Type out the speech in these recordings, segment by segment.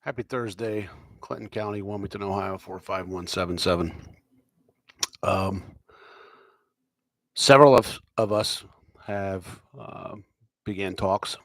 Happy Thursday, Clinton County, Wilmington, Ohio, 45177. Um, several of us have began talks.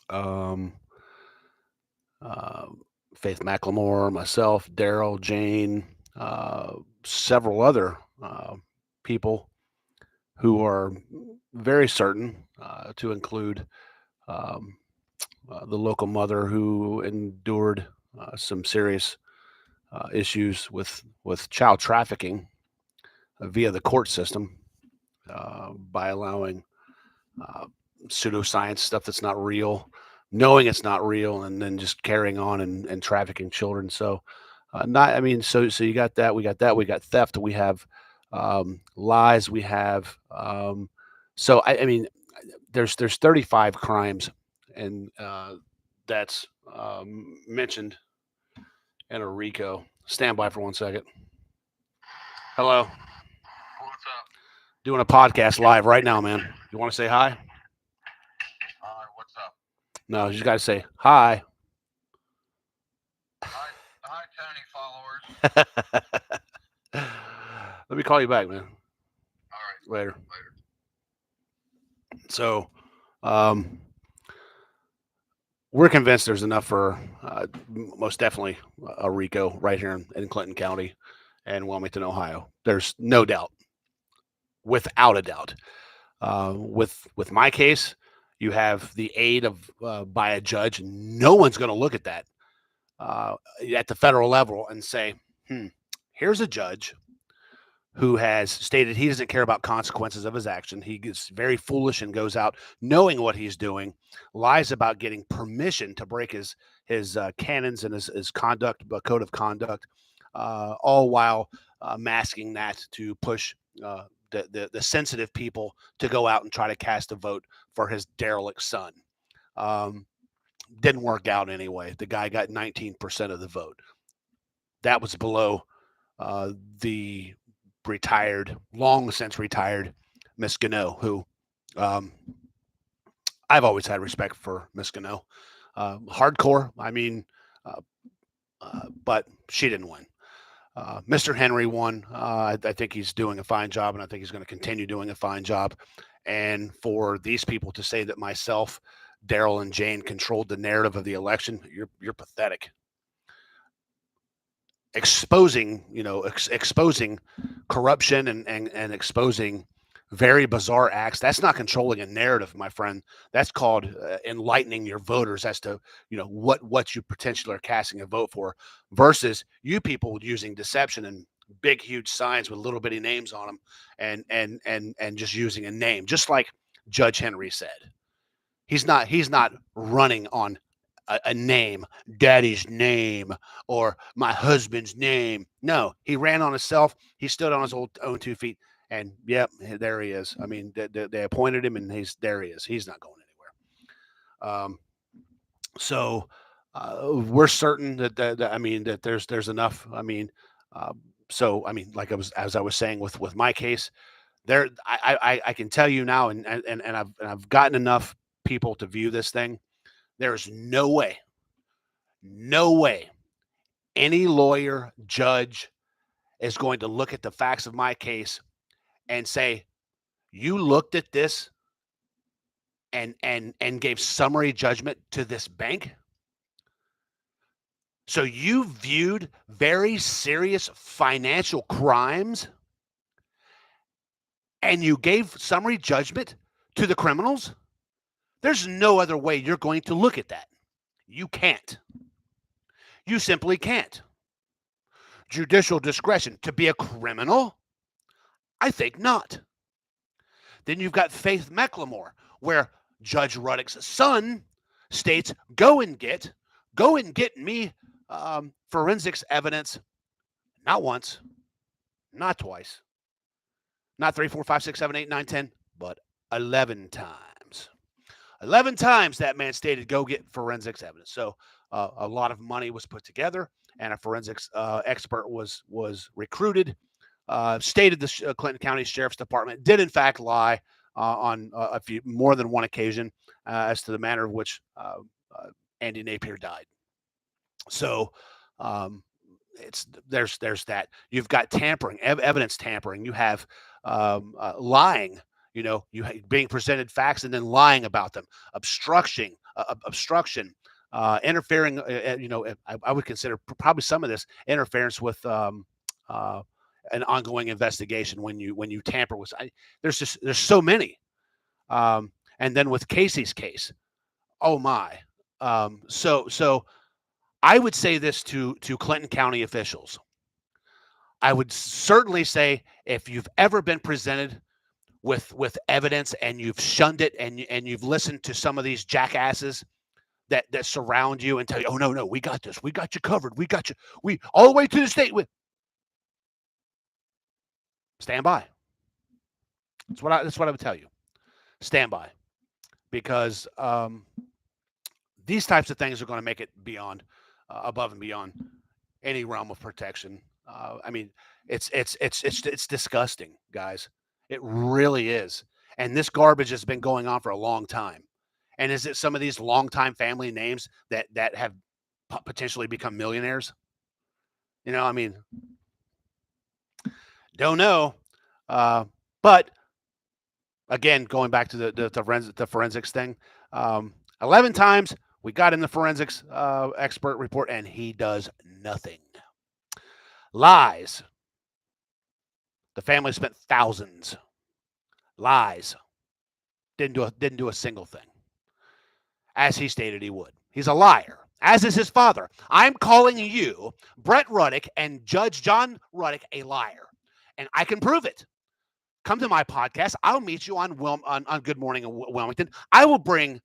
Um, uh, Faith McLemore, myself, Daryl, Jane, uh, several other people who are very certain, to include um, the local mother who endured some serious issues with child trafficking via the court system by allowing uh, pseudoscience stuff that's not real, knowing it's not real, and then just carrying on and trafficking children. So, not I mean, so you got that, we got that, we got theft, we have lies, we have I mean, there's 35 crimes, and that's mentioned in a RICO. Stand by for 1 second. Hello. What's up? Doing a podcast live right now, man. You want to say hi? What's up? No, you just got to say hi. Hi, hi, Tony followers. Let me call you back, man. All right, Later. later. So, um, we're convinced there's enough for most definitely a RICO right here in Clinton County and Wilmington, Ohio. There's no doubt, without a doubt. With my case, you have the aid of by a judge. No one's going to look at that uh, at the federal level and say, "Hmm, here's a judge who has stated he doesn't care about consequences of his action. He gets very foolish and goes out knowing what he's doing, lies about getting permission to break his canons and his conduct, code of conduct, all while masking that to push the sensitive people to go out and try to cast a vote for his derelict son. Um, didn't work out anyway. The guy got 19% of the vote. That was below the long since retired Miss Gano, who um, I've always had respect for Miss Gano. Hardcore, I mean, uh, but she didn't win. Mr. Henry won. I think he's doing a fine job, and I think he's going to continue doing a fine job. And for these people to say that myself, Daryl, and Jane controlled the narrative of the election, you're pathetic. Exposing corruption and exposing very bizarre acts. That's not controlling a narrative, my friend. That's called enlightening your voters as to what you potentially are casting a vote for, versus you people using deception and big huge signs with little bitty names on them, and just using a name, just like Judge Henry said. He's not running on a name, daddy's name, or my husband's name. No, he ran on himself. He stood on his own 2 feet, and yep, there he is. I mean, they appointed him, and there he is. He's not going anywhere. So we're certain that I mean that there's enough. I mean, uh, so I mean, like I was saying with my case, there I can tell you now, and I've gotten enough people to view this thing. There's no way any lawyer, judge is going to look at the facts of my case and say, you looked at this and gave summary judgment to this bank. So you viewed very serious financial crimes and you gave summary judgment to the criminals? There's no other way you're going to look at that. You can't. You simply can't. Judicial discretion to be a criminal? I think not. Then you've got Faith McLemore, where Judge Ruddick's son states, go and get me forensics evidence, not once, not twice, not 3, 4, 5, 6, 7, 8, 9, 10, but 11 times. 11 times that man stated, go get forensics evidence. So a lot of money was put together, and a forensics expert was recruited. Stated the Clinton County Sheriff's Department did in fact lie on a few more than one occasion as to the manner of which Andy Napier died. So um, there's that. You've got tampering, evidence tampering. You have lying. Being presented facts and then lying about them, obstruction, interfering. I would consider probably some of this interference with uh, an ongoing investigation when you tamper with. There's so many. And then with Casey's case, oh my. So I would say this to Clinton County officials. I would certainly say if you've ever been presented with evidence and you've shunned it and you've listened to some of these jackasses that surround you and tell you, oh no, we got this, we got you covered, we got you, we all the way to the state. Stand by. That's what I would tell you. Stand by, because these types of things are going to make it beyond, above and beyond any realm of protection. I mean, it's disgusting, guys. It really is. And this garbage has been going on for a long time. And is it some of these longtime family names that have potentially become millionaires? I mean, don't know. But again, going back to the forensics thing, 11 times we got in the forensics expert report, and he does nothing. Lies. The family spent thousands. Lies. Didn't do a single thing, as he stated he would. He's a liar, as is his father. I'm calling you, Brett Ruddick and Judge John Ruddick, a liar, and I can prove it. Come to my podcast. I'll meet you on Good Morning Wilmington. I will bring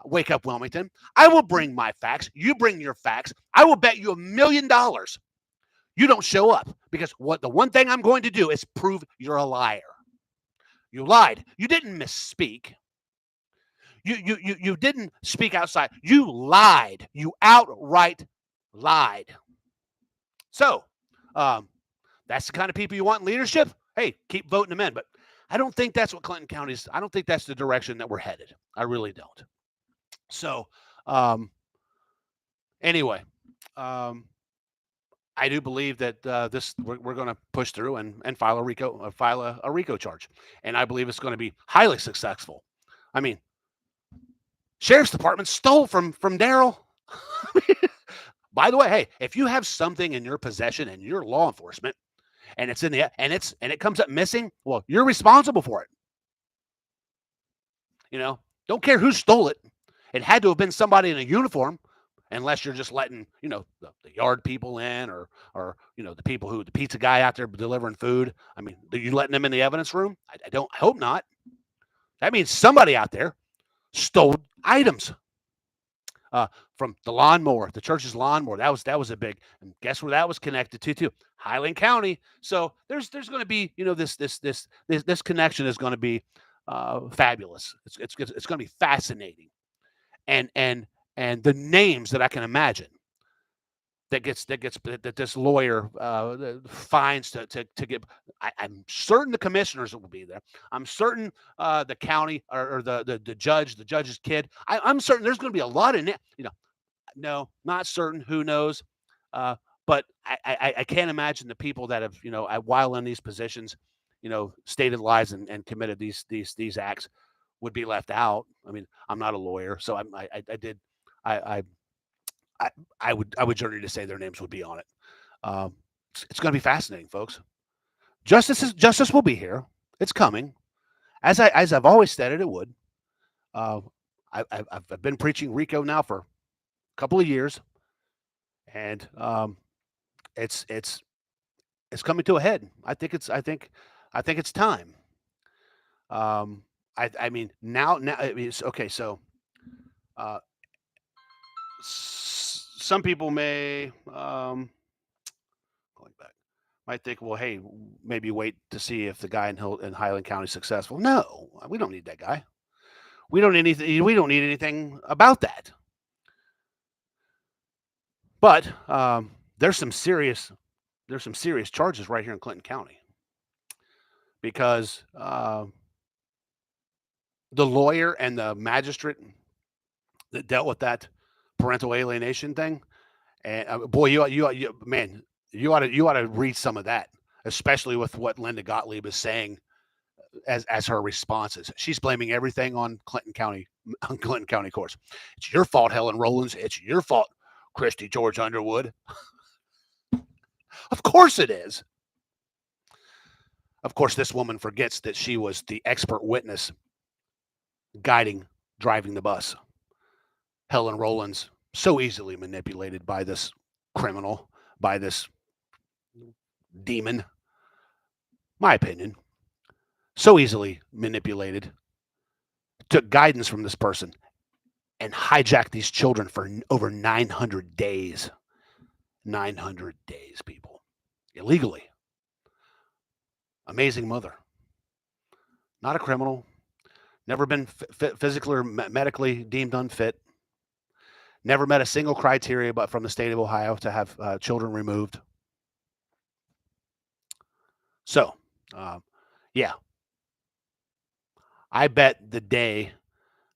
Wake Up Wilmington. I will bring my facts. You bring your facts. I will bet you $1,000,000 you don't show up, because the one thing I'm going to do is prove you're a liar. You lied. You didn't misspeak. You didn't speak outside. You lied. You outright lied. So, that's the kind of people you want in leadership. Hey, keep voting them in. But I don't think that's what Clinton County's. I don't think that's the direction that we're headed. I really don't. So, anyway, I do believe that we're going to push through and file a RICO charge, and I believe it's going to be highly successful. I mean, Sheriff's Department stole from Daryl. By the way, hey, if you have something in your possession and you're law enforcement, and it's it comes up missing, well, you're responsible for it. Don't care who stole it. It had to have been somebody in a uniform, unless you're just letting the yard people in, or the people the pizza guy out there delivering food. I mean, are you letting them in the evidence room? I hope not. That means somebody out there stole items from the church's lawnmower. That was a big. And guess where that was connected to too? Highland County. So there's going to be this connection is going to be fabulous. It's going to be fascinating, and the names that I can imagine that this lawyer finds to get. I'm certain the commissioners will be there. I'm certain the county or the judge's kid. I'm certain there's going to be a lot of no, not certain. Who knows? But I can't imagine the people that have while in these positions, stated lies and committed these acts would be left out. I mean, I'm not a lawyer, so I I would journey to say their names would be on it. It's going to be fascinating, folks. Justice will be here. It's coming, as I've always said it would. Uh, I've been preaching RICO now for a couple of years, and it's coming to a head. I think it's time. I mean now I mean, okay. So uh, some people may going back might think, well, hey, maybe wait to see if the guy in Highland County is successful. No, we don't need that guy. We don't need anything. We don't need anything about that. But there's some serious charges right here in Clinton County, because the lawyer and the magistrate that dealt with that parental alienation thing And boy, man, you ought to read some of that, especially with what Linda Gottlieb is saying as her responses. She's blaming everything on Clinton County courts. It's your fault, Helen Rollins. It's your fault, Christy George Underwood. Of course it is. Of course, this woman forgets that she was the expert witness driving the bus. Helen Rollins, so easily manipulated by this criminal, by this demon. My opinion. So easily manipulated. Took guidance from this person and hijacked these children for over 900 days. 900 days, people. Illegally. Amazing mother. Not a criminal. Never been physically or medically deemed unfit. Never met a single criteria but from the state of Ohio to have children removed. So, yeah. I bet the day,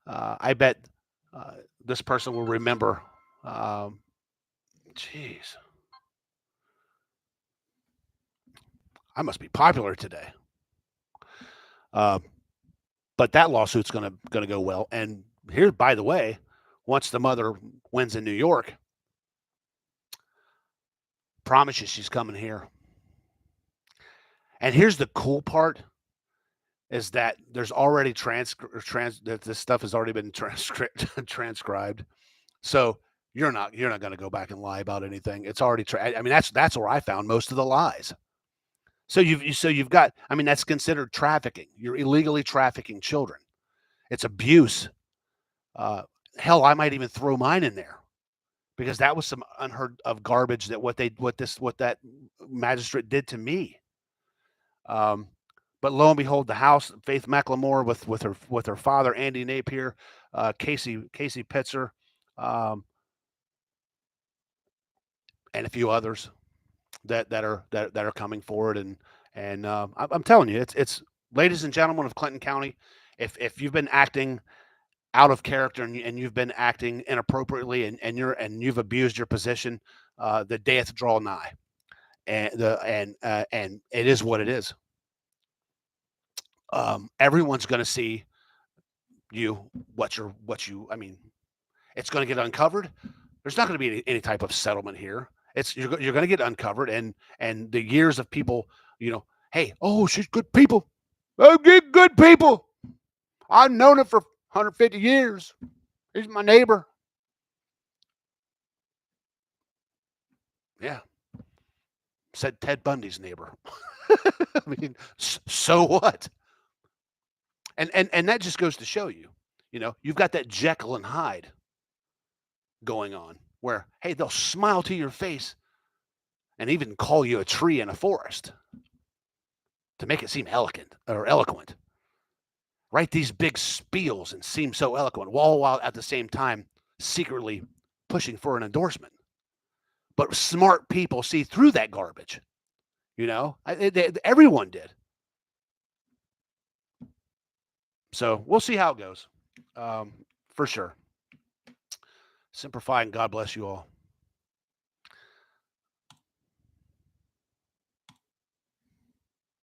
I bet this person will remember. Jeez. I must be popular today. But that lawsuit's going to go well. And here, by the way, once the mother wins in New York, promise you she's coming here. And here's the cool part is that there's already that this stuff has already been transcribed. So you're not going to go back and lie about anything. It's already I mean that's where I found most of the lies. So you've got, I mean, that's considered trafficking. You're illegally trafficking children. It's abuse. Hell, I might even throw mine in there because that was some unheard of garbage that what that magistrate did to me. But lo and behold, the house, Faith McLemore with her father, Andy Napier, Casey Pitzer, and a few others that are coming forward. And I'm telling you, it's ladies and gentlemen of Clinton County, if you've been acting out of character and you've been acting inappropriately and you've abused your position, the death draw nigh, and it is what it is. Everyone's going to see I mean, it's going to get uncovered. There's not going to be any type of settlement here. You're going to get uncovered, and the years of people, hey, oh, she's good people. Oh, good people. I've known her for 150 years. He's my neighbor. Yeah. Said Ted Bundy's neighbor. I mean, so what? And that just goes to show you, you've got that Jekyll and Hyde going on where, hey, they'll smile to your face and even call you a tree in a forest to make it seem eloquent. Write these big spiels and seem so eloquent, while at the same time secretly pushing for an endorsement. But smart people see through that garbage. Everyone did. So we'll see how it goes, for sure. Simplify and God bless you all.